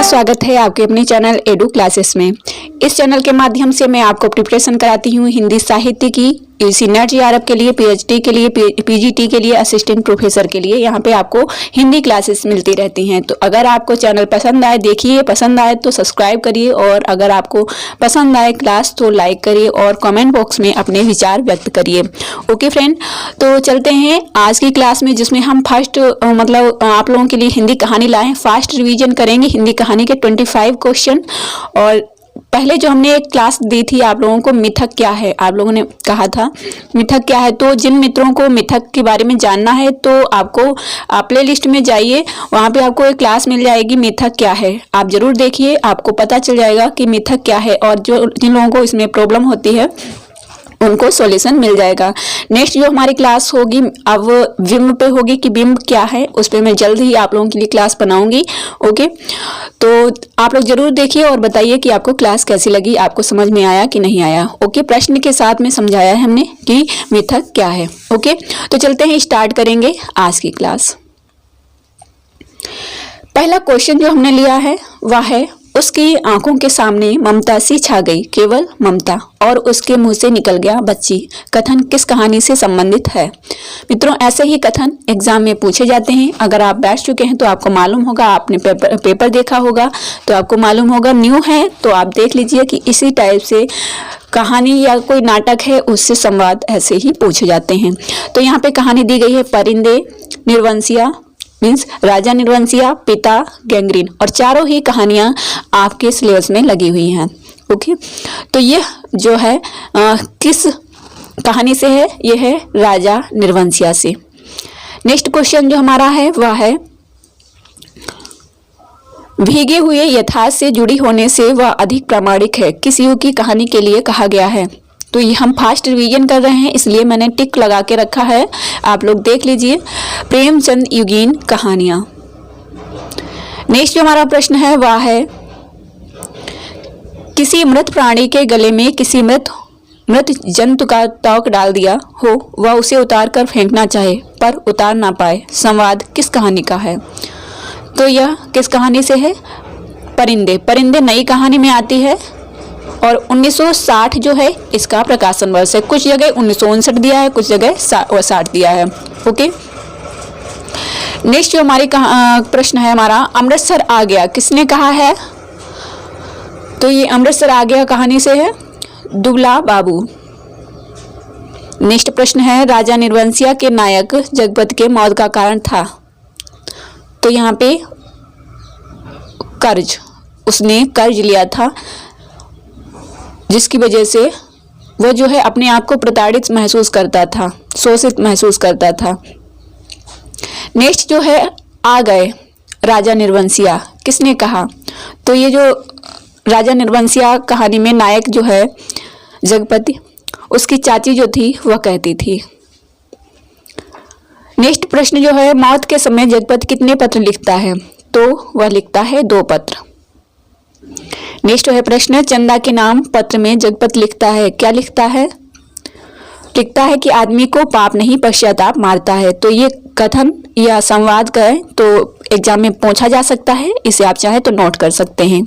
स्वागत है आपके अपने चैनल एडू क्लासेस में। इस चैनल के माध्यम से मैं आपको प्रिपरेशन कराती हूँ हिंदी साहित्य की, सीनियर जीआरएफ के लिए, पीएचडी के लिए, पीजीटी के लिए, असिस्टेंट प्रोफेसर के लिए। यहाँ पे आपको हिंदी क्लासेस मिलती रहती हैं। तो अगर आपको चैनल पसंद आए, देखिए, पसंद आए तो सब्सक्राइब करिए, और अगर आपको पसंद आए क्लास तो लाइक करिए और कमेंट बॉक्स में अपने विचार व्यक्त करिए। ओके फ्रेंड, तो चलते हैं आज की क्लास में, जिसमें हम फर्स्ट आप लोगों के लिए हिंदी कहानी लाए। फास्ट रिवीजन करेंगे हिंदी कहानी के 25 क्वेश्चन। और पहले जो हमने एक क्लास दी थी आप लोगों को, मिथक क्या है, आप लोगों ने कहा था मिथक क्या है। तो जिन मित्रों को मिथक के बारे में जानना है तो आपको प्ले लिस्ट में जाइए, वहाँ पे आपको एक क्लास मिल जाएगी मिथक क्या है। आप जरूर देखिए, आपको पता चल जाएगा कि मिथक क्या है, और जिन लोगों को इसमें प्रॉब्लम होती है उनको सॉल्यूशन मिल जाएगा। नेक्स्ट जो हमारी क्लास होगी अब बिंब पे होगी कि बिंब क्या है, उस पर मैं जल्द ही आप लोगों के लिए क्लास बनाऊंगी। ओके, तो आप लोग जरूर देखिए और बताइए कि आपको क्लास कैसी लगी, आपको समझ में आया कि नहीं आया। ओके, प्रश्न के साथ में समझाया है हमने कि मिथक क्या है। ओके, तो चलते हैं, स्टार्ट करेंगे आज की क्लास। पहला क्वेश्चन जो हमने लिया है वह है, उसकी आंखों के सामने ममता सी छा गई, केवल ममता, और उसके मुंह से निकल गया बच्ची। कथन किस कहानी से संबंधित है। मित्रों, ऐसे ही कथन एग्जाम में पूछे जाते हैं। अगर आप बैठ चुके हैं तो आपको मालूम होगा, आपने पेपर देखा होगा तो आपको मालूम होगा। न्यू है तो आप देख लीजिए कि इसी टाइप से कहानी या कोई नाटक है उससे संवाद ऐसे ही पूछे जाते हैं। तो यहाँ पे कहानी दी गई है परिंदे, निर्वंशिया मीन्स राजा निर्वंशिया, पिता गैंग्रीन, और चारों ही कहानियां आपके सिलेबस में लगी हुई हैं। ओके, तो यह जो है किस कहानी से है, यह है राजा निर्वंशिया से। नेक्स्ट क्वेश्चन जो हमारा है वह है, भीगे हुए यथार्थ से जुड़ी होने से वह अधिक प्रामाणिक है, किस युग की कहानी के लिए कहा गया है। तो ये हम फास्ट रिवीजन कर रहे हैं इसलिए मैंने टिक लगा के रखा है, आप लोग देख लीजिए। प्रेमचंद युगीन कहानियां। नेक्स्ट जो हमारा प्रश्न है वह है, किसी मृत प्राणी के गले में किसी मृत जंतु का त्वक डाल दिया हो, वह उसे उतार कर फेंकना चाहे पर उतार ना पाए, संवाद किस कहानी का है। तो यह किस कहानी से है, परिंदे। परिंदे नई कहानी में आती है और 1960 जो है इसका प्रकाशन वर्ष है। कुछ जगह 1959 दिया है, कुछ जगह 60 दिया है। ओके, नेक्स्ट जो हमारी प्रश्न है हमारा, अमृतसर आ गया किसने कहा है। तो ये अमृतसर आ गया कहानी से है, दुबला बाबू। नेक्स्ट प्रश्न है, राजा निर्वंशिया के नायक जगपति के मौत का कारण था। तो यहाँ पे कर्ज, उसने कर्ज लिया था जिसकी वजह से वो जो है अपने आप को प्रताड़ित महसूस करता था, शोषित महसूस करता था। नेक्स्ट जो है, आ गए राजा निर्वंशिया किसने कहा। तो ये जो राजा निर्वंशिया कहानी में नायक जो है जगपति, उसकी चाची जो थी वह कहती थी। नेक्स्ट प्रश्न जो है, मौत के समय जगपति कितने पत्र लिखता है। तो वह लिखता है 2 पत्र। नेक्स्ट है प्रश्न, चंदा के नाम पत्र में जगपति लिखता है, क्या लिखता है। लिखता है कि आदमी को पाप नहीं पश्चाताप मारता है। तो ये कथन या संवाद करें तो एग्जाम में पूछा जा सकता है, इसे आप चाहे तो नोट कर सकते हैं।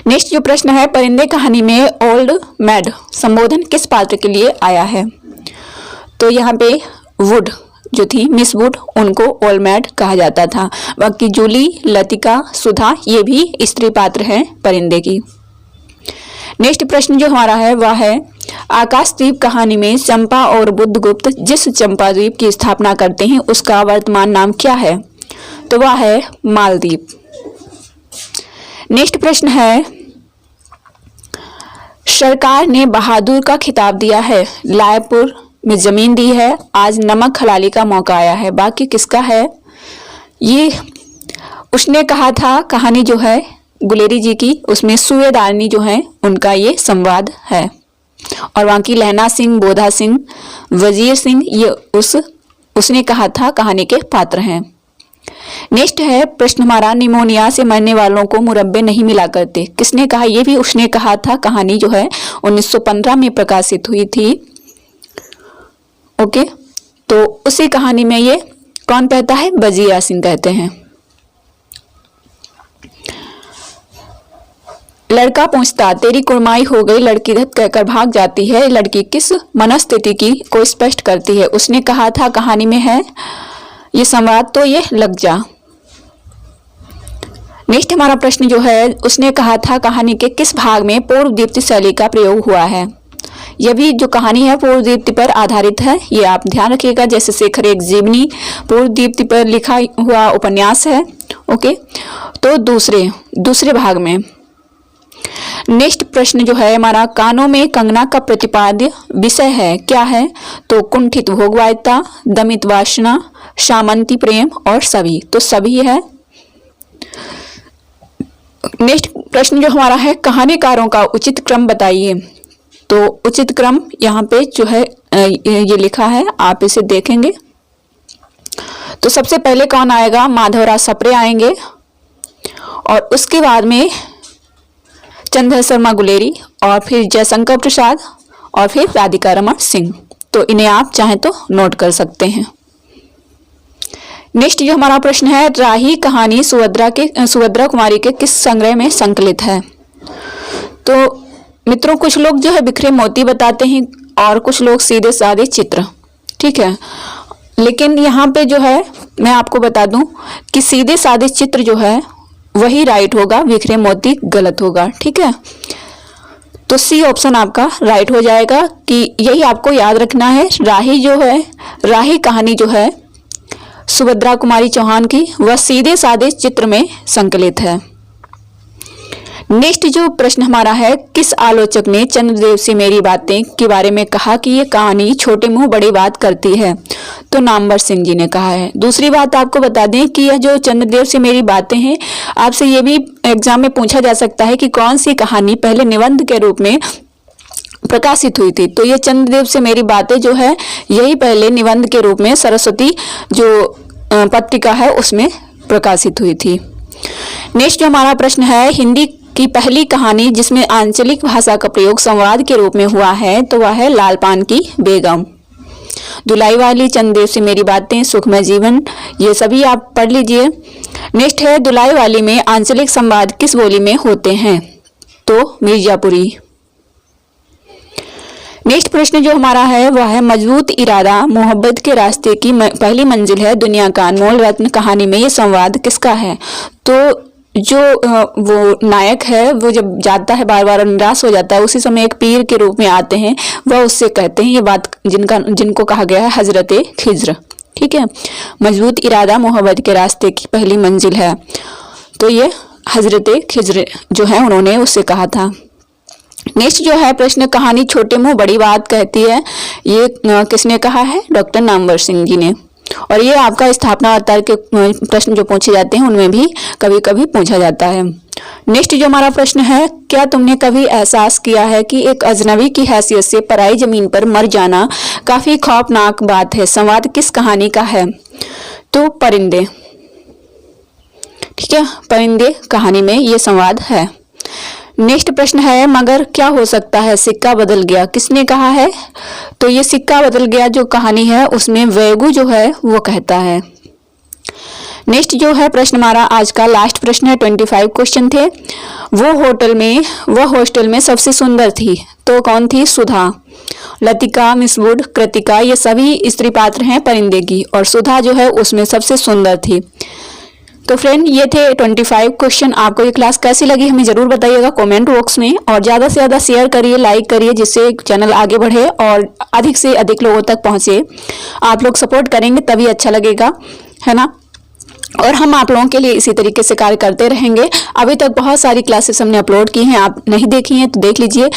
नेक्स्ट जो प्रश्न है, परिंदे कहानी में ओल्ड मैड संबोधन किस पात्र के लिए आया है। तो यहाँ पे वुड जो थी, मिस वुड, उनको ओल्ड मैड कहा जाता था। बाकी जूली, लतिका, सुधा ये भी स्त्री पात्र हैं परिंदे की। नेक्स्ट प्रश्न जो हमारा है वह है, आकाशद्वीप कहानी में चंपा और बुद्धगुप्त जिस चंपा द्वीप की स्थापना करते हैं उसका वर्तमान नाम क्या है। तो वह है मालदीप। नेक्स्ट प्रश्न है, सरकार ने बहादुर का खिताब दिया है, लायपुर में जमीन दी है, आज नमक हलाली का मौका आया है, बाकी किसका है। ये उसने कहा था कहानी जो है गुलेरी जी की, उसमें सूबेदारनी जो है उनका ये संवाद है। और वहाँ की लहना सिंह, बोधा सिंह, वजीर सिंह, ये उसने कहा था कहानी के पात्र हैं। नेक्स्ट है प्रश्न हमारा, निमोनिया से मरने वालों को मुरब्बे नहीं मिला करते, किसने कहा। ये भी उसने कहा था, कहानी जो है 1915 में प्रकाशित हुई थी। ओके, तो उसी कहानी में ये कौन कहता है, वजीर सिंह कहते हैं। लड़का पूछता, तेरी कुड़माई हो गई, लड़की धत कहकर भाग जाती है, लड़की किस मनस्थिति की को स्पष्ट करती है? उसने कहा था कहानी में है ये संवाद, तो ये लग जा। नेक्स्ट हमारा प्रश्न जो है, उसने कहा था कहानी के किस भाग में पूर्व दीप्ति शैली का प्रयोग हुआ है? यह भी जो कहानी है पूर्व दीप्ति पर आधारित है, ये आप ध्यान रखिएगा। जैसे शेखर एक जीवनी पूर्व दीप्ति पर लिखा हुआ उपन्यास है। ओके, तो दूसरे भाग में। नेक्स्ट प्रश्न जो है हमारा, कानों में कंगना का प्रतिपाद्य विषय है, क्या है? तो कुंठित भोगवादिता, दमित वासना, शामंती प्रेम और सभी, तो सभी है। नेक्स्ट प्रश्न जो हमारा है, कहानीकारों का उचित क्रम बताइए। तो उचित क्रम यहाँ पे जो है ये लिखा है, आप इसे देखेंगे तो सबसे पहले कौन आएगा? माधवराज सप्रे आएंगे, और उसके बाद में चंद्र शर्मा गुलेरी, और फिर जयशंकर प्रसाद, और फिर राधिका रमन सिंह। तो इन्हें आप चाहें तो नोट कर सकते हैं। नेक्स्ट जो हमारा प्रश्न है, राही कहानी सुभद्रा कुमारी के किस संग्रह में संकलित है? तो मित्रों, कुछ लोग जो है बिखरे मोती बताते हैं और कुछ लोग सीधे साधे चित्र, ठीक है। लेकिन यहाँ पे जो है मैं आपको बता दूं कि सीधे साधे चित्र जो है वही राइट होगा, बिखरे मोती गलत होगा, ठीक है। तो सी ऑप्शन आपका राइट हो जाएगा कि यही आपको याद रखना है। राही कहानी जो है सुभद्रा कुमारी चौहान की, वह सीधे साधे चित्र में संकलित है। नेक्स्ट जो प्रश्न हमारा है, किस आलोचक ने चंद्रदेव से मेरी बातें के बारे में कहा कि ये कहानी छोटे मुंह बड़ी बात करती है? तो नामवर सिंह जी ने कहा है। दूसरी बात आपको बता दें कि यह जो चंद्रदेव से मेरी बातें हैं, आपसे ये भी एग्जाम में पूछा जा सकता है कि कौन सी कहानी पहले निबंध के रूप में प्रकाशित हुई थी। तो ये चंद्रदेव से मेरी बातें जो है यही पहले निबंध के रूप में सरस्वती जो पत्रिका है उसमें प्रकाशित हुई थी। नेक्स्ट जो हमारा प्रश्न है, हिंदी की पहली कहानी जिसमें आंचलिक भाषा का प्रयोग संवाद के रूप में हुआ है, तो वह है लाल पान की बेगम। दुलाई वाली, चंद्रदेव से मेरी बातें, सुखमय जीवन, ये सभी आप पढ़ लीजिए। नेक्स्ट है, दुलाई वाली में आंचलिक संवाद किस बोली में होते हैं? तो मिर्जापुरी। नेक्स्ट प्रश्न जो हमारा है वह है, मजबूत इरादा मोहब्बत के रास्ते की पहली मंजिल है, दुनिया का अनमोल रत्न कहानी में ये संवाद किसका है? तो जो वो नायक है वो जब जाता है बार बार निराश हो जाता है, उसी समय एक पीर के रूप में आते हैं, वह उससे कहते हैं ये बात जिनको कहा गया है हजरते खिज्र, ठीक है। मजबूत इरादा मोहब्बत के रास्ते की पहली मंजिल है, तो ये हजरते खिज्र जो है उन्होंने उससे कहा था। नेक्स्ट जो है प्रश्न, कहानी छोटे मुंह बड़ी बात कहती है, ये किसने कहा है? डॉक्टर नामवर सिंह जी ने। और ये आपका स्थापना अवतार के प्रश्न जो पूछे जाते हैं उनमें भी कभी कभी पूछा जाता है। नेक्स्ट जो हमारा प्रश्न है, क्या तुमने कभी एहसास किया है कि एक अजनबी की हैसियत से पराई जमीन पर मर जाना काफी खौफनाक बात है? संवाद किस कहानी का है? तो परिंदे, ठीक है, परिंदे कहानी में ये संवाद है। नेक्स्ट प्रश्न है, मगर क्या हो सकता है सिक्का बदल गया, किसने कहा है? तो ये सिक्का बदल गया जो कहानी है उसमें वेगू जो है वो कहता है। नेक्स्ट जो है प्रश्न हमारा आज का लास्ट प्रश्न है, 25 क्वेश्चन थे। वह हॉस्टल में सबसे सुंदर थी, तो कौन थी? सुधा। लतिका, मिसवुड, कृतिका, ये सभी स्त्री पात्र हैं परिंदे की, और सुधा जो है उसमें सबसे सुंदर थी। तो फ्रेंड ये थे 25 क्वेश्चन। आपको ये क्लास कैसी लगी हमें जरूर बताइएगा कमेंट बॉक्स में, और ज़्यादा से ज़्यादा शेयर करिए, लाइक करिए, जिससे चैनल आगे बढ़े और अधिक से अधिक लोगों तक पहुँचे। आप लोग सपोर्ट करेंगे तभी अच्छा लगेगा, है ना। और हम आप लोगों के लिए इसी तरीके से कार्य करते रहेंगे। अभी तक बहुत सारी क्लासेस हमने अपलोड की हैं, आप नहीं देखी हैं तो देख लीजिए।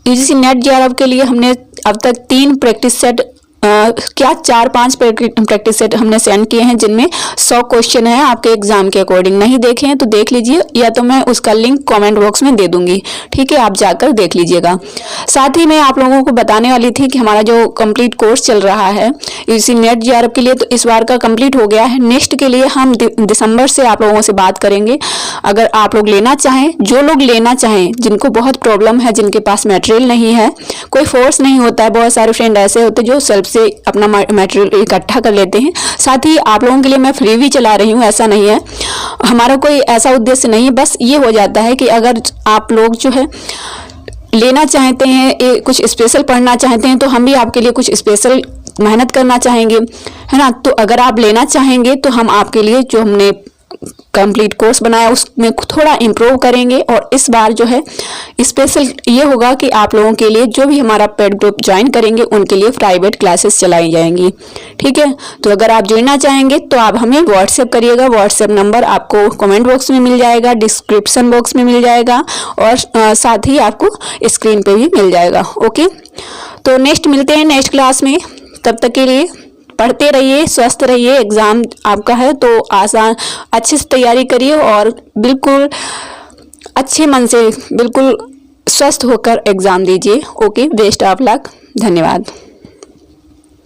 यूजीसी नेट जेआरएफ के लिए हमने अब तक 3 प्रैक्टिस सेट 4-5 प्रैक्टिस सेट हमने सेंड किए हैं, जिनमें 100 क्वेश्चन है आपके एग्जाम के अकॉर्डिंग। नहीं देखे हैं तो देख लीजिए, या तो मैं उसका लिंक कमेंट बॉक्स में दे दूंगी, ठीक है, आप जाकर देख लीजिएगा। साथ ही मैं आप लोगों को बताने वाली थी कि हमारा जो कंप्लीट कोर्स चल रहा है यूजीसी नेट जेआरएफ के लिए, तो इस बार का कंप्लीट हो गया है। नेक्स्ट के लिए हम दिसंबर से आप लोगों से बात करेंगे। अगर आप लोग लेना चाहें, जो लोग लेना चाहें, जिनको बहुत प्रॉब्लम है, जिनके पास मटेरियल नहीं है, कोई फोर्स नहीं होता है, बहुत सारे फ्रेंड ऐसे होते जो सेल्फ से अपना मटेरियल इकट्ठा कर लेते हैं। साथ ही आप लोगों के लिए मैं फ्री भी चला रही हूँ, ऐसा नहीं है, हमारा कोई ऐसा उद्देश्य नहीं है। बस ये हो जाता है कि अगर आप लोग जो है लेना चाहते हैं, कुछ स्पेशल पढ़ना चाहते हैं, तो हम भी आपके लिए कुछ स्पेशल मेहनत करना चाहेंगे, है ना। तो अगर आप लेना चाहेंगे तो हम आपके लिए जो हमने कंप्लीट कोर्स बनाया उसमें थोड़ा इम्प्रूव करेंगे। और इस बार जो है स्पेशल ये होगा कि आप लोगों के लिए जो भी हमारा पेड ग्रुप ज्वाइन करेंगे उनके लिए प्राइवेट क्लासेस चलाई जाएंगी, ठीक है। तो अगर आप जुड़ना चाहेंगे तो आप हमें व्हाट्सएप करिएगा। व्हाट्सएप नंबर आपको कमेंट बॉक्स में मिल जाएगा, डिस्क्रिप्शन बॉक्स में मिल जाएगा और साथ ही आपको स्क्रीन पे भी मिल जाएगा। ओके, तो नेक्स्ट मिलते हैं नेक्स्ट क्लास में। तब तक के लिए पढ़ते रहिए, स्वस्थ रहिए। एग्ज़ाम आपका है तो आसान अच्छे से तैयारी करिए और बिल्कुल अच्छे मन से, बिल्कुल स्वस्थ होकर एग्ज़ाम दीजिए। Okay, best of luck. धन्यवाद।